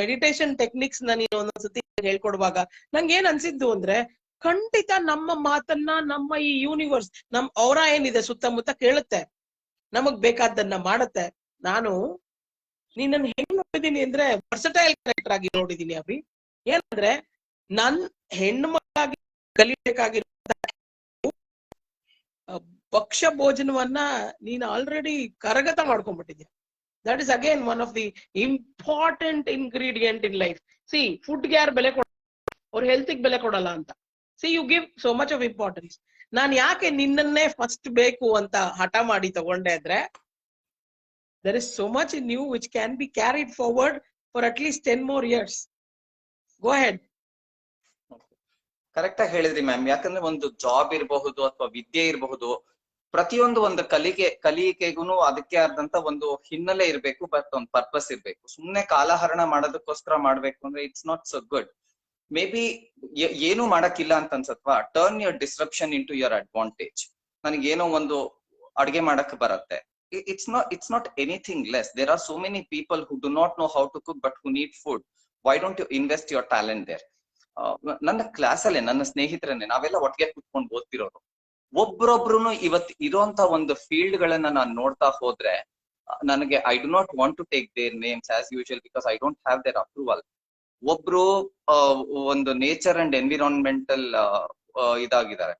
ಮೆಡಿಟೇಷನ್ ಟೆಕ್ನಿಕ್ಸ್ ನೀನು ಒಂದೊಂದ್ಸತಿ ಹೇಳ್ಕೊಡುವಾಗ ನಂಗೆ ಏನ್ ಅನ್ಸಿದ್ದು ಅಂದ್ರೆ, ಖಂಡಿತ ನಮ್ಮ ಮಾತನ್ನ ನಮ್ಮ ಈ ಯೂನಿವರ್ಸ್, ಅವರ ಏನಿದೆ ಸುತ್ತಮುತ್ತ ಕೇಳುತ್ತೆ, ನಮಗ್ ಬೇಕಾದನ್ನ ಮಾಡತ್ತೆ. ನಾನು ನೀನನ್ನ ಹೆಂಗ್ ನೋಡಿದೀನಿ ಅಂದ್ರೆ, ವರ್ಸಟೈಲ್ ಕ್ಯಾರೆಕ್ಟರ್ ಆಗಿ ನೋಡಿದೀನಿ ಅಭಿ. ಏನಂದ್ರೆ, ನನ್ ಹೆಣ್ಣು ಮಕ್ಕಳಾಗಿ ಕಲಿಬೇಕಾಗಿರೋ ಭಕ್ಷ್ಯ ಭೋಜನವನ್ನ ನೀನ್ ಆಲ್ರೆಡಿ ಕರಗತ ಮಾಡ್ಕೊಂಡ್ಬಿಟ್ಟಿದ್ಯಾ. That is again one of the important ingredient in life. See, ಫುಡ್ಗೆ ಯಾರು ಬೆಲೆ ಕೊಡ, ಅವ್ರ ಹೆಲ್ತ್ಗೆ ಬೆಲೆ ಕೊಡಲ್ಲ ಅಂತ. See, you give so much of importance. ನಾನ್ ಯಾಕೆ ನಿನ್ನನ್ನೇ ಫಸ್ಟ್ ಬೇಕು ಅಂತ ಹಠ ಮಾಡಿ ತಗೊಂಡೆ ಅಂದ್ರೆ, there is so much in you which can be carried forward for at least 10 more years. Go ahead. Correct ಆಗಿ ಹೇಳಿದ್ರಿ ಮ್ಯಾಮ್. ಯಾಕಂದ್ರೆ ಒಂದು ಜಾಬ್ ಇರಬಹುದು ಅಥವಾ ವಿದ್ಯೆ ಇರಬಹುದು, ಪ್ರತಿಯೊಂದು ಒಂದು ಕಲಿಕೆಗೂ ಅದಕ್ಕೆ ಆದಂತ ಒಂದು ಹಿನ್ನೆಲೆ ಇರ್ಬೇಕು, ಬಟ್ ಒಂದು ಪರ್ಪಸ್ ಇರ್ಬೇಕು. ಸುಮ್ನೆ ಕಾಲಹರಣ ಮಾಡೋದಕ್ಕೋಸ್ಕರ ಮಾಡ್ಬೇಕು ಅಂದ್ರೆ it's not so good. May be ಏನು ಮಾಡಕ್ಕಿಲ್ಲ ಅಂತ ಅನ್ಸತ್ವಾ, turn your disruption into your advantage. ನನಗೇನೋ ಒಂದು ಅಡ್ಗೆ ಮಾಡಕ್ ಬರತ್ತೆ, it's not anything less. There are so many people who do not know how to cook but who need food. Why don't you invest your talent there? ನನ್ನ class ಅಲ್ಲೇ ನನ್ನ ಸ್ನೇಹಿತರನ್ನೇ ನಾವೆಲ್ಲ ಒಟ್ಟಿಗೆ ಕೂತ್ಕೊಂಡು ಓದ್ತಿರೋರು. ಒಬ್ರೊಬ್ರು ಇವತ್ತು ಇರೋಂತ ಒಂದು ಫೀಲ್ಡ್ ಗಳನ್ನ ನಾನು ನೋಡ್ತಾ ಹೋದ್ರೆ ನನಗೆ I do not want to take their names as usual because I don't have their approval. ಒಬ್ರು ಒಂದು ನೇಚರ್ ಅಂಡ್ ಎನ್ವಿರಾನ್ಮೆಂಟಲ್ ಇದಾಗಿದ್ದಾರೆ,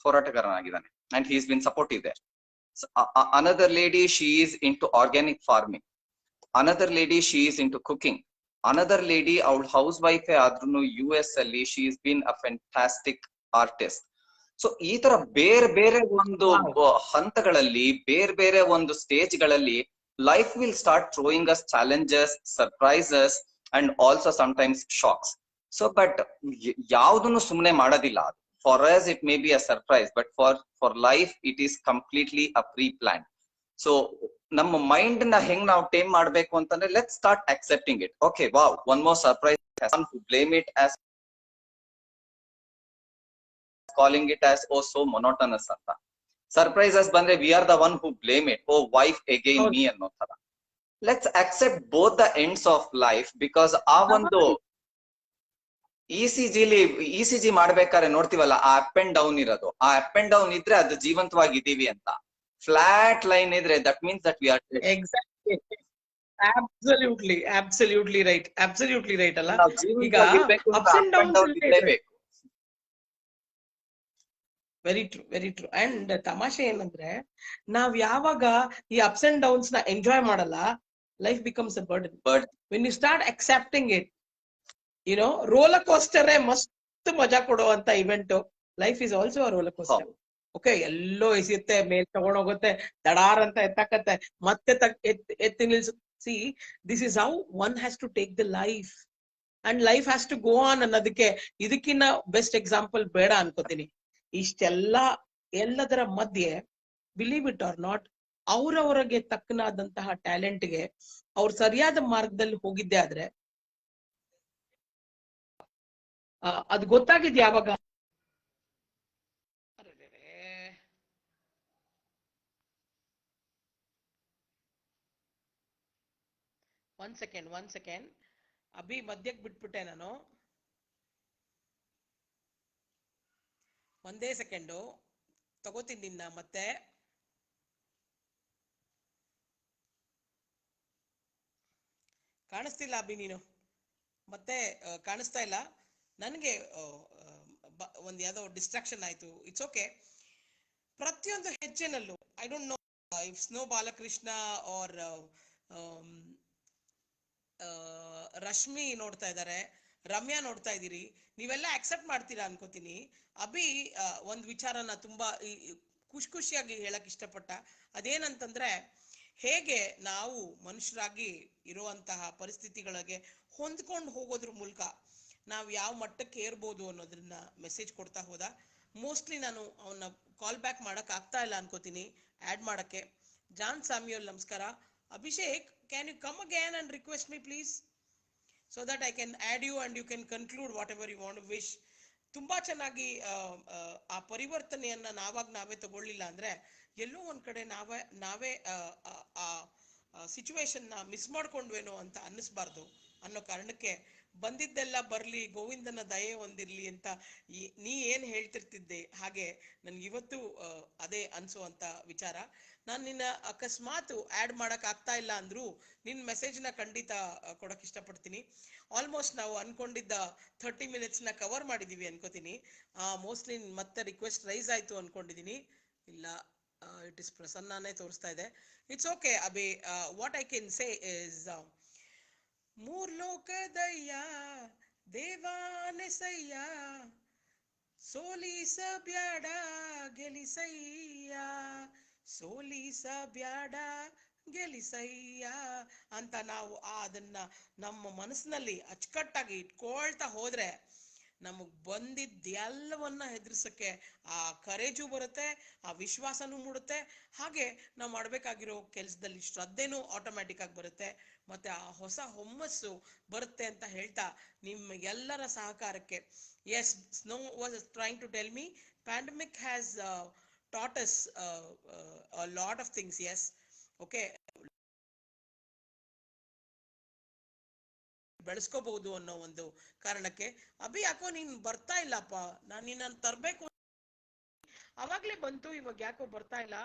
ಹೋರಾಟಗಾರನಾಗಿದ್ದಾನೆ, and he is been supportive there. Another lady, she is into organic farming. Another lady, she is into cooking. Another lady, our housewife adrunu US alli, she has been a fantastic artist. So ee tara ಬೇರೆ ಒಂದು ಹಂತಗಳಲ್ಲಿ, ಬೇರೆ ಒಂದು stage ಗಳಲ್ಲಿ life will start throwing us challenges, surprises and also sometimes shocks. So but ಯಾವ್ದನ್ನು ಸುಮ್ಮನೆ ಮಾಡೋದಿಲ್ಲ. For us it may be a surprise, but for life it is completely a pre-planned. So ನಮ್ಮ mind ನ ಹೆಂಗ್ ನಾವು time ಮಾಡ್ಬೇಕು ಅಂತಂದ್ರೆ, let's start accepting it. Okay, wow, one more surprise. Some who blame it as calling it as oh so monotonous ಅಂತ. Surprises ಬಂದ್ರೆ we are the one who blame it. Oh, wife again me ಅನ್ನೋ ತರ. Let's accept both the ends of life, because ಆ ಒಂದು ECG ಮಾಡ್ಬೇಕಾದ್ರೆ ನೋಡ್ತೀವಲ್ಲ, ಆ up and down ಇರೋದು, ಆ ಅಪ್ ಅಂಡ್ ಡೌನ್ ಇದ್ರೆ ಅದು ಜೀವಂತವಾಗಿದ್ದೀವಿ ಅಂತ. ಫ್ಲಾಟ್ ಲೈನ್ ಇದ್ರೆ that means that we are exactly, absolutely right ಅಲ್ಲ. ಈಗ ಅಪ್ಸ್ ಅಂಡ್ ಡೌನ್ಸ್ ಇರಬೇಕು. Very true. ಅಂಡ್ ತಮಾಷೆ ಏನಂದ್ರೆ, ನಾವ್ ಯಾವಾಗ ಈ ಅಪ್ಸ್ ಅಂಡ್ ಡೌನ್ಸ್ ನ ಎಂಜಾಯ್ ಮಾಡಲ್ಲ, life becomes a burden. But When you start accepting it, roller coaster ಮಸ್ತ್ ಮಜಾ ಕೊಡುವಂತ event. Life is also a roller coaster. Okay, ಎಲ್ಲೋ ಎಸಿಯುತ್ತೆ, ಮೇಲ್ ತಗೊಂಡೋಗುತ್ತೆ, ದಡಾರ್ ಅಂತ ಎತ್ತಕತ್ತೆ, ಮತ್ತೆ ಎತ್ತಿ ನಿಲ್ಸು. See, this is how one has to take the life, and life has to go on ಅನ್ನೋದಕ್ಕೆ ಇದಕ್ಕಿನ್ನ ಬೆಸ್ಟ್ ಎಕ್ಸಾಂಪಲ್ ಬೇಡ ಅನ್ಕೋತೀನಿ. ಎಲ್ಲದರ ಮಧ್ಯೆ, ಬಿಲೀವ್ ಇಟ್ ಆರ್ ನಾಟ್, ಅವ್ರವ್ರಿಗೆ ತಕ್ಕನಾದಂತಹ ಟ್ಯಾಲೆಂಟ್ಗೆ ಅವ್ರು ಸರಿಯಾದ ಮಾರ್ಗದಲ್ಲಿ ಹೋಗಿದ್ದೆ ಆದ್ರೆ ಅದು ಗೊತ್ತಾಗಿದ್ ಯಾವಾಗ? ಒನ್ ಸೆಕೆಂಡ್ ಅಭಿ, ಮಧ್ಯಕ್ಕೆ ಬಿಟ್ಬಿಟ್ಟೆ ನಾನು. ಒಂದೇ ಸೆಕೆಂಡು ತಗೋತೀನಿ ನಿನ್ನ ಮತ್ತೆ. ಕಾಣಿಸ್ತಿಲ್ಲ ಅಭಿ, ನೀನು ಮತ್ತೆ ಕಾಣಿಸ್ತಾ ಇಲ್ಲ ನನಗೆ. ಒಂದ್ ಯಾವ್ದೋ ಡಿಸ್ಟ್ರಾಕ್ಷನ್ ಆಯ್ತು. It's okay. ಪ್ರತಿಯೊಂದು ಹೆಜ್ಜೆನಲ್ಲೂ ಐ ಡೋಂಟ್ ನೋ ಇಫ್ ಸ್ನೋ ಬಾಲಕೃಷ್ಣ ಆರ್ ರಶ್ಮಿ ನೋಡ್ತಾ ಇದ್ದಾರೆ, ರಮ್ಯಾ ನೋಡ್ತಾ ಇದ್ದೀರಿ, ನೀವೆಲ್ಲ ಅಕ್ಸೆಪ್ಟ್ ಮಾಡ್ತೀರಾ ಅನ್ಕೋತೀನಿ. ಅಭಿ ಒಂದ್ ವಿಚಾರನ ತುಂಬಾ ಖುಷಿಯಾಗಿ ಹೇಳಕ್ ಇಷ್ಟಪಟ್ಟ. ಅದೇನಂತಂದ್ರೆ, ಹೇಗೆ ನಾವು ಮನುಷ್ಯರಾಗಿ ಇರುವಂತಹ ಪರಿಸ್ಥಿತಿಗಳಿಗೆ ಹೊಂದ್ಕೊಂಡು ಹೋಗೋದ್ರ ಮೂಲಕ ನಾವು ಯಾವ ಮಟ್ಟಕ್ಕೆ ಏರ್ಬೋದು ಅನ್ನೋದನ್ನ ಮೆಸೇಜ್ ಕೊಡ್ತಾ ಹೋದ. ಮೋಸ್ಟ್ಲಿ ನಾನು ಅವನ್ನ ಕಾಲ್ ಬ್ಯಾಕ್ ಮಾಡಕ್ ಆಗ್ತಾ ಇಲ್ಲ ಅನ್ಕೋತೀನಿ, ಆಡ್ ಮಾಡಕ್ಕೆ. ಜಾನ್ ಸ್ಯಾಮ್ಯುಯಲ್, ನಮಸ್ಕಾರ. Abhishek, can you come again and request me please, so that I can add you and you can conclude whatever you want to wish. ತುಂಬಾ ಚೆನ್ನಾಗಿ ಆ ಪರಿವರ್ತನೆಯನ್ನ ನಾವೇ ತಗೊಳ್ಳಿಲ್ಲ ಅಂದ್ರೆ ಎಲ್ಲೋ ಒಂದ್ ಕಡೆ ನಾವೇ ಆ ಸಿಚುವೇಶನ್ ನ ಮಿಸ್ ಮಾಡ್ಕೊಂಡ್ವೇನೋ ಅಂತ ಅನ್ನಿಸ್ಬಾರ್ದು ಅನ್ನೋ ಕಾರಣಕ್ಕೆ ಬಂದಿದ್ದೆಲ್ಲ ಬರ್ಲಿ, ಗೋವಿಂದನ ದಯೆ ಹೊಂದಿರ್ಲಿ ಅಂತ ನೀ ಏನ್ ಹೇಳ್ತಿರ್ತಿದ್ದೆ, ಹಾಗೆ ನನ್ಗೆ ಇವತ್ತು ಅದೇ ಅನ್ಸುವಂತ ವಿಚಾರ. ನಾನ್ ನಿನ್ನ ಅಕಸ್ಮಾತ್ ಆಡ್ ಮಾಡಕ್ ಆಗ್ತಾ ಇಲ್ಲ ಅಂದ್ರು ನಿನ್ ಮೆಸೇಜ್ ನ ಖಂಡಿತ ಕೊಡಕ್ ಇಷ್ಟಪಡ್ತೀನಿ. ಆಲ್ಮೋಸ್ಟ್ ನಾವು ಅನ್ಕೊಂಡಿದ್ದ 30 minutes ನ ಕವರ್ ಮಾಡಿದೀವಿ ಅನ್ಕೋತೀನಿ. ಮೋಸ್ಟ್ಲಿ ಮತ್ತೆ ರಿಕ್ವೆಸ್ಟ್ ರೈಸ್ ಆಯ್ತು ಅನ್ಕೊಂಡಿದೀನಿ. ಇಲ್ಲ, ಇಟ್ ಇಸ್ ಪ್ರಸನ್ನನೇ ತೋರಿಸ್ತಾ ಇದೆ. It's okay Abhi. What I can say is, ಮೂರ್ ಲೋಕದಯ್ಯ ದೇವಾನೆಸಯ್ಯ, ಸೋಲಿಸ ಬ್ಯಾಡ ಗೆಲಿಸಯ್ಯ, ಸೋಲಿಸ ಬ್ಯಾಡ ಗೆಲಿಸಯ್ಯ ಅಂತ ನಾವು ಅದನ್ನ ನಮ್ಮ ಮನಸ್ಸಿನಲ್ಲಿ ಅಚ್ಚುಕಟ್ಟಾಗಿ ಇಟ್ಕೊಳ್ತಾ ಹೋದ್ರೆ ನಮಗ್ ಬಂದಿದ್ದೆಲ್ಲವನ್ನ ಹೆದರ್ಸಕ್ಕೆ ಆ ಕರೇಜು ಬರುತ್ತೆ, ಆ ವಿಶ್ವಾಸನೂ ಮೂಡುತ್ತೆ, ಹಾಗೆ ನಾವು ಮಾಡ್ಬೇಕಾಗಿರೋ ಕೆಲಸದಲ್ಲಿ ಶ್ರದ್ಧೆನೂ ಆಟೋಮ್ಯಾಟಿಕ್ ಆಗಿ ಬರುತ್ತೆ, ಮತ್ತೆ ಆ ಹೊಸ ಹುಮ್ಮಸ್ಸು ಬರುತ್ತೆ ಅಂತ ಹೇಳ್ತಾ ನಿಮ್ಮ ಎಲ್ಲರ ಸಹಕಾರಕ್ಕೆ. Yes, snow was trying to tell me pandemic has taught us a lot of things. Yes, okay, ಬೆಳೆಸ್ಕೋಬಹುದು ಅನ್ನೋ ಒಂದು ಕಾರಣಕ್ಕೆ. ಅಭಿ, ಯಾಕೋ ನೀನ್ ಬರ್ತಾ ಇಲ್ಲಪ್ಪ, ನಾನು ನಿನ್ನ ತರ್ಬೇಕು ಅವಾಗ್ಲೇ ಬಂತು, ಇವಾಗ ಯಾಕೋ ಬರ್ತಾ ಇಲ್ಲ.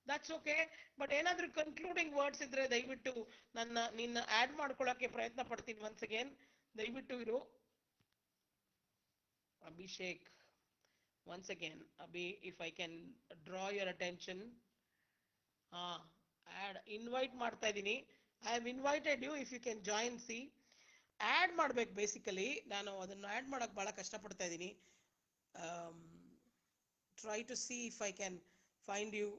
That's okay. ಬಟ್ ಏನಾದ್ರೂ ಕನ್ಕ್ಲೂಡಿಂಗ್ ವರ್ಡ್ಸ್ ಇದ್ರೆ ದಯವಿಟ್ಟು ನಿನ್ನ ಆಡ್ ಮಾಡ್ಕೊಳಕ್ಕೆ ಪ್ರಯತ್ನ ಪಡ್ತೀನಿ. ಒನ್ಸ್ ಅಗೇನ್ ದಯವಿಟ್ಟು ಇರು. Abhishek, once again Abhi, if I can draw your attention, add invite ಮಾಡ್ತಾ ಇದೀನಿ. I have invited you, if you can join. See, add ಮಾಡ್ಬೇಕು. ಬೇಸಿಕಲಿ ನಾನು ಅದನ್ನ ಆಡ್ ಮಾಡಕ್ ಬಹಳ ಕಷ್ಟ ಪಡ್ತಾ ಇದೀನಿ. try to see if I can find you.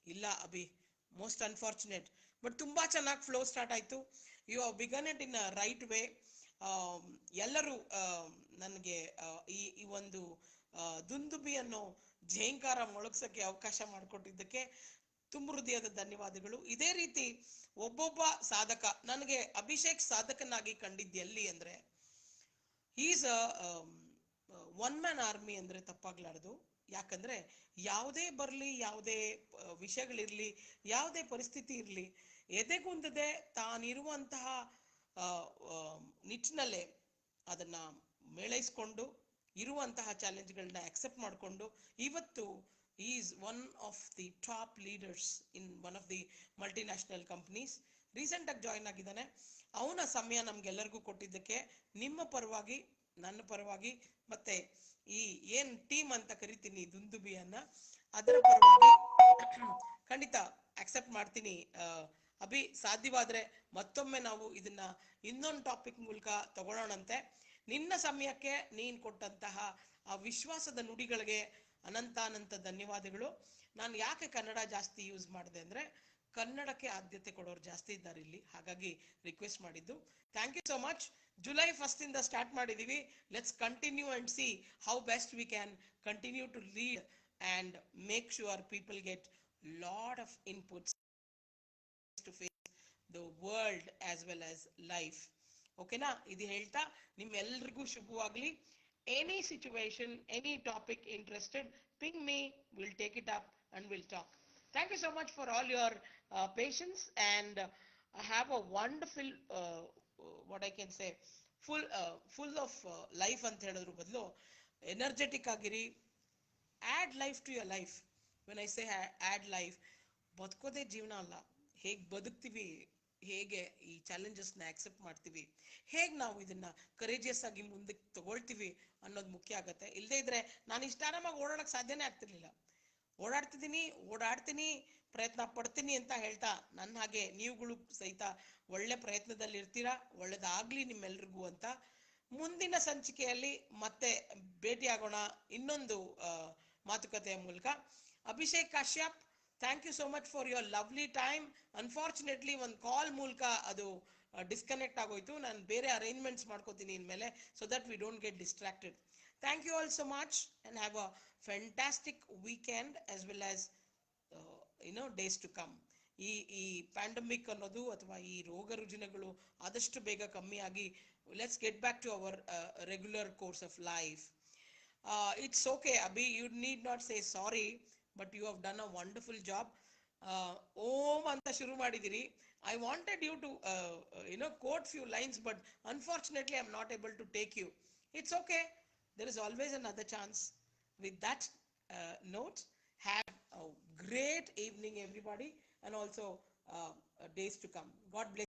ಇಲ್ಲ ಅಭಿ, most unfortunate, but ತುಂಬಾ ಚೆನ್ನಾಗಿ ಫ್ಲೋ ಸ್ಟಾರ್ಟ್ ಆಯ್ತು. you have begun it in a right way. ಎಲ್ಲರೂ ನನಗೆ ಈ ಒಂದು ದುಂದುಬಿ ಅನ್ನೋ ಝೇಂಕಾರ ಮೊಳಗ್ಸಕ್ಕೆ ಅವಕಾಶ ಮಾಡಿಕೊಟ್ಟಿದ್ದಕ್ಕೆ ತುಂಬ ಹೃದಯದ ಧನ್ಯವಾದಗಳು. ಇದೇ ರೀತಿ ಒಬ್ಬೊಬ್ಬ ಸಾಧಕ, ನನಗೆ ಅಭಿಷೇಕ್ ಸಾಧಕನಾಗಿ ಕಂಡಿದ್ದೆಲ್ಲಿ ಅಂದ್ರೆ, ಈಸ್ ಒನ್ ಮ್ಯಾನ್ ಆರ್ಮಿ ಅಂದ್ರೆ ತಪ್ಪಾಗ್ಲಾರ್ದು. ಯಾಕಂದ್ರೆ ಯಾವುದೇ ಬರ್ಲಿ, ಯಾವುದೇ ವಿಷಯಗಳಿರ್ಲಿ, ಯಾವುದೇ ಪರಿಸ್ಥಿತಿ ಇರ್ಲಿ, ಎದೆಗುಂದದೆ ತಾನಿರುವಂತಹ ನಿಟ್ಟಿನಲ್ಲೇ ಅದನ್ನ ಮೇಳೈಸ್ಕೊಂಡು ಇರುವಂತಹ ಚಾಲೆಂಜ್ಗಳನ್ನ ಅಕ್ಸೆಪ್ಟ್ ಮಾಡಿಕೊಂಡು ಇವತ್ತು is one of the top leaders in one of the multinational companies. Recent ಆಗಿ ಜಾಯಿನ್ ಆಗಿದ್ದಾನೆ. ಅವನ ಸಮಯ ನಮ್ಗೆಲ್ಲರಿಗೂ ಕೊಟ್ಟಿದ್ದಕ್ಕೆ ನಿಮ್ಮ ಪರವಾಗಿ, ನನ್ನ ಪರವಾಗಿ, ಮತ್ತೆ ಈ ಏನ್ ಟೀಮ್ ಅಂತ ಕರಿತೀನಿ ದುಂದುಬಿಯನ್ನ, ಅದರ ಪರವಾಗಿ ಖಂಡಿತ ಅಕ್ಸೆಪ್ಟ್ ಮಾಡ್ತೀನಿ ಅಭಿ ಸಾಧ್ಯವಾದ್ರೆ ಮತ್ತೊಮ್ಮೆ ನಾವು ಇದನ್ನ ಇನ್ನೊಂದು ಟಾಪಿಕ್ ಮೂಲಕ ತಗೊಳ್ಳೋಣಂತೆ. ನಿನ್ನ ಸಮಯಕ್ಕೆ ನೀನ್ ಕೊಟ್ಟಂತಹ ಆ ವಿಶ್ವಾಸದ ನುಡಿಗಳಿಗೆ ಅನಂತ ಧನ್ಯವಾದಗಳು. ನಾನು ಯಾಕೆ ಕನ್ನಡ ಜಾಸ್ತಿ ಯೂಸ್ ಮಾಡಿದೆ ಅಂದ್ರೆ ಕನ್ನಡಕ್ಕೆ ಆದ್ಯತೆ ಕೊಡೋರು ಜಾಸ್ತಿ ಇದ್ದಾರೆ ಇಲ್ಲಿ, ಹಾಗಾಗಿ ರಿಕ್ವೆಸ್ಟ್ ಮಾಡಿದ್ದು. Thank you so much. July 1st ಇಂದ ಸ್ಟಾರ್ಟ್ ಮಾಡಿದೀವಿ. Let's continue and see how best we can continue to lead and make sure people get lot of inputs to face the world as well as life. ಓಕೆನಾ? ಇದು ಹೇಳ್ತಾ ನಿಮ್ಮೆಲ್ರಿಗೂ ಶುಭವಾಗ್ಲಿ. Any situation, any topic interested, ping me, we'll take it up and we'll talk. Thank you so much for all your patience and have a wonderful what I can say full of life ಅಂತ ಹೇಳಿದ್ರು ಬದಲು energetic ಆಗಿರಿ. Add life to your life. When I say add life, ಬದುಕೋದೇ ಜೀವನ ಅಲ್ಲ, ಹೇಗೆ ಬದುಕ್ತೀವಿ, ಹೇಗೆ ಈ ಚಾಲೆಂಜಸ್ನ ಆಕ್ಸೆಪ್ಟ್ ಮಾಡ್ತೀವಿ, ಹೇಗೆ ನಾವು ಇದನ್ನ ಕರೇಜಿಯಸ್ ಆಗಿ ಮುಂದಕ್ಕೆ ತಗೊಳ್ತೀವಿ ಅನ್ನೋದು ಮುಖ್ಯ ಆಗತ್ತೆ. ಇಲ್ಲದೇ ಇದ್ರೆ ನಾನು ಇಷ್ಟ ಆರಾಮಾಗಿ ಓಡಾಡಕ್ ಸಾಧ್ಯನೇ ಆಗ್ತಿರ್ಲಿಲ್ಲ. ಓಡಾಡ್ತೀನಿ, ಪ್ರಯತ್ನ ಪಡ್ತೀನಿ ಅಂತ ಹೇಳ್ತಾ ನನ್ನ ಹಾಗೆ ನೀವುಗಳು ಸಹಿತ ಒಳ್ಳೆ ಪ್ರಯತ್ನದಲ್ಲಿ ಇರ್ತೀರಾ. ಒಳ್ಳೇದಾಗ್ಲಿ ನಿಮ್ಮೆಲ್ರಿಗೂ ಅಂತ ಮುಂದಿನ ಸಂಚಿಕೆಯಲ್ಲಿ ಮತ್ತೆ ಭೇಟಿಯಾಗೋಣ ಇನ್ನೊಂದು ಮಾತುಕತೆಯ ಮೂಲಕ. Abhishek Kashyap, thank you so much for your lovely time. Unfortunately ಒಂದು ಕಾಲ್ ಮೂಲಕ ಅದು ಡಿಸ್ಕನೆಕ್ಟ್ ಆಗೋಯ್ತು. ನಾನು ಬೇರೆ ಅರೇಂಜ್ಮೆಂಟ್ಸ್ ಮಾಡ್ಕೋತೀನಿ ಇನ್ಮೇಲೆ, so that we don't get distracted. Thank you all so much and have a fantastic weekend as well as days to come. ಈ pandemic ಅನ್ನೋದು ಅಥವಾ ಈ ರೋಗ ರುಜಿನಗಳು ಆದಷ್ಟು ಬೇಗ ಕಮ್ಮಿ ಆಗಿ let's get back to our regular course of life. It's okay, Abhi, you need not say sorry, but you have done a wonderful job. Om anta shuru madidiri. I wanted you to quote few lines, but unfortunately I'm not able to take you. It's okay. There is always another chance. With that note, have a great evening everybody, and also days to come. God bless.